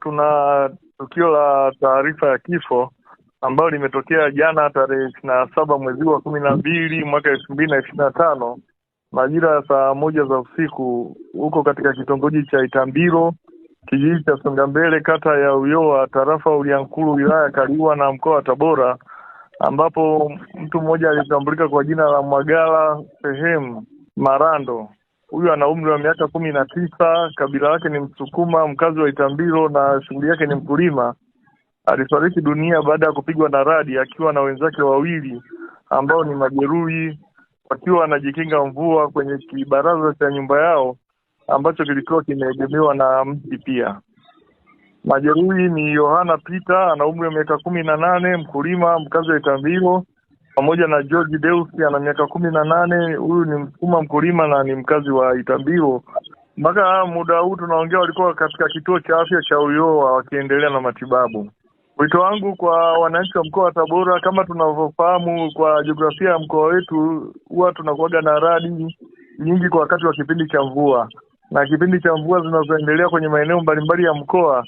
Tuna tukio la taarifa ya kifo ambayo limetokea jana tarehe 27 mwezi wa 12 mwaka 2025 majira ya saa 1 za usiku huko katika kitongoji cha Itambiro, kijiji cha Songambele, kata ya Uyoa, tarafa Uliankuru, wilaya ya Kaliua na mkoa wa Tabora, ambapo mtu mmoja alitambulika kwa jina la Mwagala Sehemu Marando. Huyu ana umri wa miaka 19, kabila lake ni Msukuma, mkazi wa Itambiro na shughuli yake ni mkulima. Alifariki dunia baada ya kupigwa na radi akiwa na wenzake wawili ambao ni majeruhi, wakiwa wanajikinga mvua kwenye kibaraza cha nyumba yao ambacho kilikuwa kimeegemewa na mti pia. Majeruhi ni Yohana Peter, ana umri wa miaka 18, mkulima, mkazi wa Itambiro, pamoja na George Deusi ana miaka 18, huyu ni Msukuma, mkulima na ni mkazi wa Itambiro. Mpaka muda huu tunaongea walikuwa katika kituo cha afya cha Uyoa wakiendelea na matibabu. Wito wangu kwa wananchi wa mkoa wa Tabora, kama tunavyofahamu kwa jiografia ya mkoa wetu, huwa tunakuwaga na radi nyingi kwa wakati wa kipindi cha mvua. Na kipindi cha mvua zinazoendelea kwenye maeneo mbalimbali ya mkoa,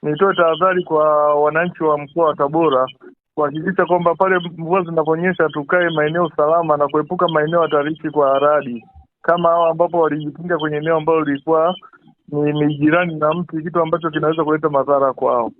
nitoe tahadhari kwa wananchi wa mkoa wa Tabora kuhakikisha kwamba pale mvua zinaponyesha tukae maeneo salama na kuepuka maeneo hatarishi kwa radi. Kama hao ambapo walijikinga kwenye eneo ambalo lilikuwa ni jirani na mti, kitu ambacho kinaweza kuleta madhara kwao.